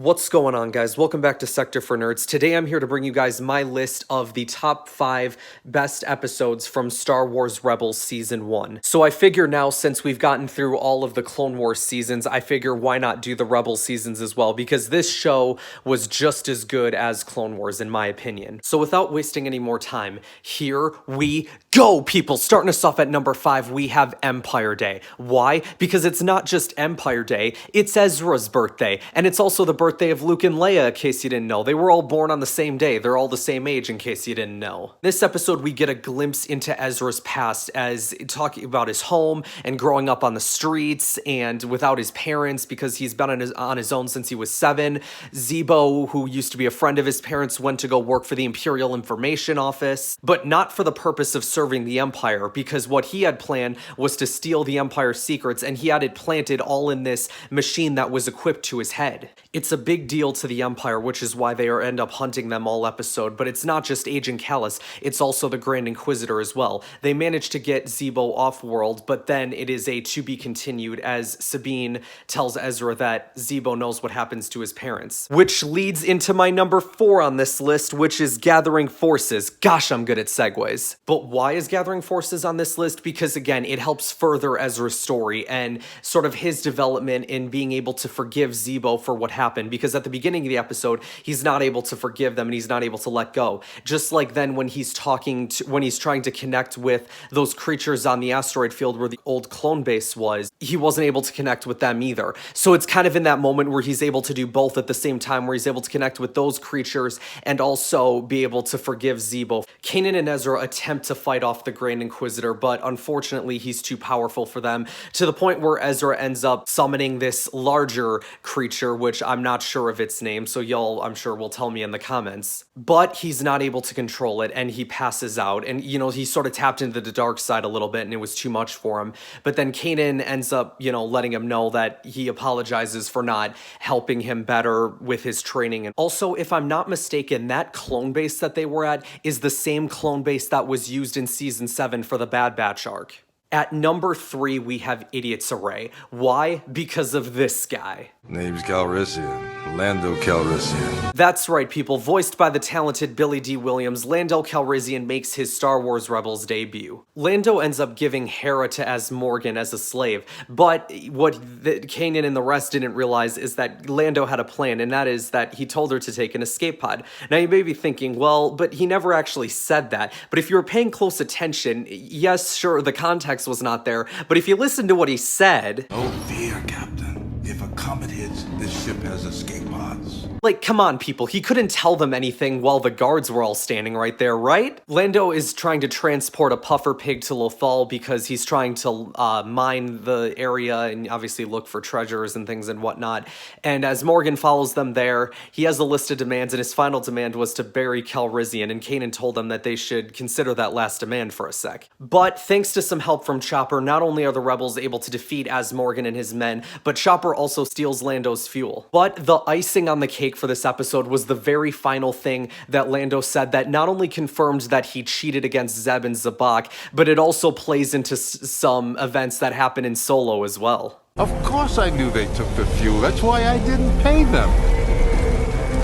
What's going on, guys? Welcome back to Sector for Nerds. Today I'm here to bring you guys my list of the top 5 best episodes from Star Wars Rebels Season 1. So I figure now, since we've gotten through all of the Clone Wars seasons, I figure why not do the Rebels seasons as well, because this show was just as good as Clone Wars in my opinion. So without wasting any more time, here we go, people! Starting us off at number 5, we have Empire Day. Why? Because it's not just Empire Day, it's Ezra's birthday, and it's also the birthday of Luke and Leia, in case you didn't know. They were all born on the same day. They're all the same age, in case you didn't know. This episode, we get a glimpse into Ezra's past, as talking about his home and growing up on the streets and without his parents, because he's been on his own since he was 7. Zebo, who used to be a friend of his parents, went to go work for the Imperial Information Office, but not for the purpose of serving the Empire, because what he had planned was to steal the Empire's secrets, and he had it planted all in this machine that was equipped to his head. It's a big deal to the Empire, which is why they end up hunting them all episode, but it's not just Agent Kallus, it's also the Grand Inquisitor as well. They managed to get Zebo off-world, but then it is a to be continued as Sabine tells Ezra that Zebo knows what happens to his parents. Which leads into my number 4 on this list, which is Gathering Forces. Gosh, I'm good at segues. But why is Gathering Forces on this list? Because again, it helps further Ezra's story and sort of his development in being able to forgive Zebo for what happened, because at the beginning of the episode, he's not able to forgive them and he's not able to let go. Just like then when he's trying to connect with those creatures on the asteroid field where the old clone base was, he wasn't able to connect with them either. So it's kind of in that moment where he's able to do both at the same time, where he's able to connect with those creatures and also be able to forgive Zebo. Kanan and Ezra attempt to fight off the Grand Inquisitor, but unfortunately he's too powerful for them, to the point where Ezra ends up summoning this larger creature, which I'm not sure of its name, so y'all, I'm sure, will tell me in the comments. But he's not able to control it, and he passes out, and, you know, he sort of tapped into the dark side a little bit, and it was too much for him. But then Kanan ends up, you know, letting him know that he apologizes for not helping him better with his training. And also, if I'm not mistaken, that clone base that they were at is the same clone base that was used in Season 7 for the Bad Batch arc. At number 3, we have Idiot's Array. Why? Because of this guy. Name's Calrissian. Lando Calrissian. That's right, people. Voiced by the talented Billy D. Williams, Lando Calrissian makes his Star Wars Rebels debut. Lando ends up giving Hera to Az Morgan as a slave, but what Kanan and the rest didn't realize is that Lando had a plan, and that is that he told her to take an escape pod. Now you may be thinking, well, but he never actually said that. But if you were paying close attention, yes, sure, the context was not there, but if you listen to what he said... No fear, Captain. If a comet hits, this ship has escape pods. Like, come on, people. He couldn't tell them anything while the guards were all standing right there, right? Lando is trying to transport a puffer pig to Lothal because he's trying to mine the area and obviously look for treasures and things and whatnot. And as Morgan follows them there, he has a list of demands, and his final demand was to bury Calrissian, and Kanan told them that they should consider that last demand for a sec. But thanks to some help from Chopper, not only are the rebels able to defeat Az Morgan and his men, but Chopper also steals Lando's fuel. But the icing on the cake for this episode was the very final thing that Lando said that not only confirmed that he cheated against Zeb and Zabak, but it also plays into some events that happen in Solo as well. Of course I knew they took the fuel. That's why I didn't pay them.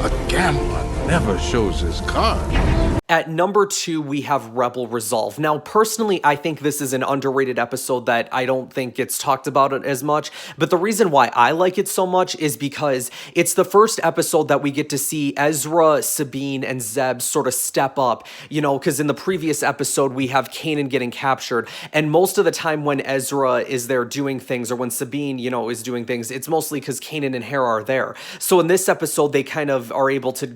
A gambler never shows his cards. At number 2, we have Rebel Resolve. Now, personally, I think this is an underrated episode that I don't think gets talked about as much, but the reason why I like it so much is because it's the first episode that we get to see Ezra, Sabine, and Zeb sort of step up, you know, because in the previous episode, we have Kanan getting captured, and most of the time when Ezra is there doing things, or when Sabine, you know, is doing things, it's mostly because Kanan and Hera are there. So in this episode, they kind of are able to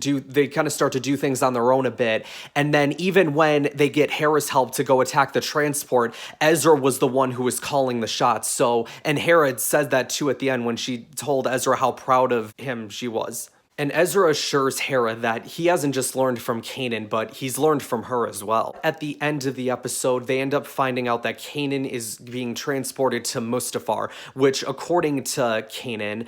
they kind of start to do things on their own a bit. And then even when they get Hera's help to go attack the transport, Ezra was the one who was calling the shots. So, and Hera said that too at the end when she told Ezra how proud of him she was. And Ezra assures Hera that he hasn't just learned from Kanan, but he's learned from her as well. At the end of the episode, they end up finding out that Kanan is being transported to Mustafar, which according to Kanan,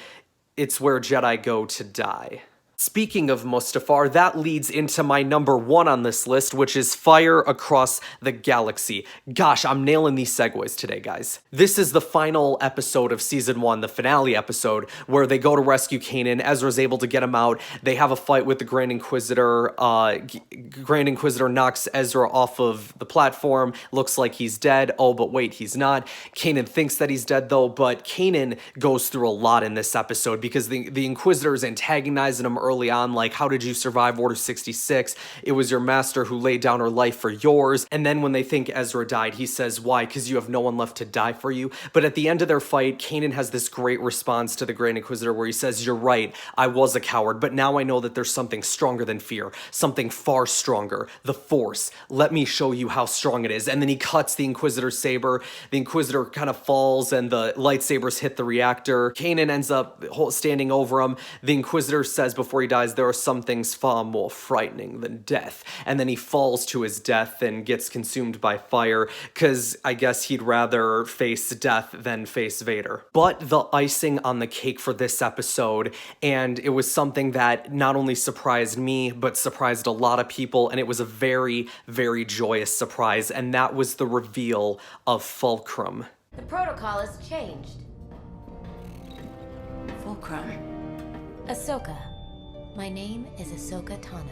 it's where Jedi go to die. Speaking of Mustafar, that leads into my number 1 on this list, which is Fire Across the Galaxy. Gosh, I'm nailing these segues today, guys. This is the final episode of Season 1, the finale episode, where they go to rescue Kanan. Ezra's able to get him out. They have a fight with the Grand Inquisitor. Grand Inquisitor knocks Ezra off of the platform. Looks like he's dead. Oh, but wait, he's not. Kanan thinks that he's dead, though, but Kanan goes through a lot in this episode because the Inquisitor's antagonizing him early on, like, how did you survive Order 66? It was your master who laid down her life for yours. And then when they think Ezra died, he says, why? Because you have no one left to die for you. But at the end of their fight, Kanan has this great response to the Grand Inquisitor where he says, you're right, I was a coward, but now I know that there's something stronger than fear, something far stronger, the Force. Let me show you how strong it is. And then he cuts the Inquisitor's saber. The Inquisitor kind of falls and the lightsabers hit the reactor. Kanan ends up standing over him. The Inquisitor says before he dies, there are some things far more frightening than death. And then he falls to his death and gets consumed by fire, because I guess he'd rather face death than face Vader. But the icing on the cake for this episode, and it was something that not only surprised me, but surprised a lot of people, and it was a very, very joyous surprise, and that was the reveal of Fulcrum. The protocol has changed. Fulcrum. Ahsoka. My name is Ahsoka Tano.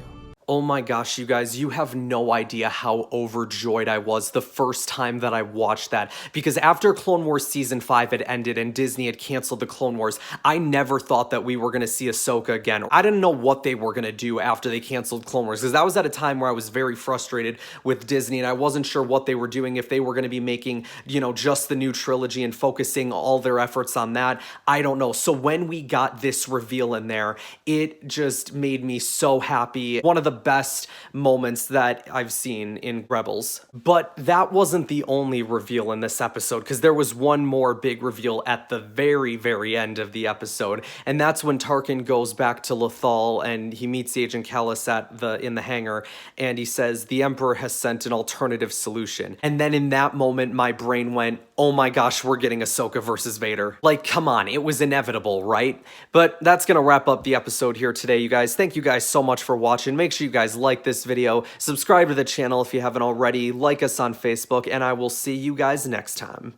Oh my gosh, you guys, you have no idea how overjoyed I was the first time that I watched that. Because after Clone Wars Season 5 had ended and Disney had canceled the Clone Wars, I never thought that we were going to see Ahsoka again. I didn't know what they were going to do after they canceled Clone Wars, because that was at a time where I was very frustrated with Disney and I wasn't sure what they were doing, if they were going to be making, you know, just the new trilogy and focusing all their efforts on that. I don't know. So when we got this reveal in there, it just made me so happy. One of the best moments that I've seen in Rebels. But that wasn't the only reveal in this episode, because there was one more big reveal at the very, very end of the episode, and that's when Tarkin goes back to Lothal and he meets Agent Kallus in the hangar, and he says, the Emperor has sent an alternative solution. And then in that moment, my brain went, oh my gosh, we're getting Ahsoka versus Vader. Like, come on, it was inevitable, right? But that's gonna wrap up the episode here today, you guys. Thank you guys so much for watching. Make sure you guys like this video, subscribe to the channel if you haven't already, like us on Facebook, and I will see you guys next time.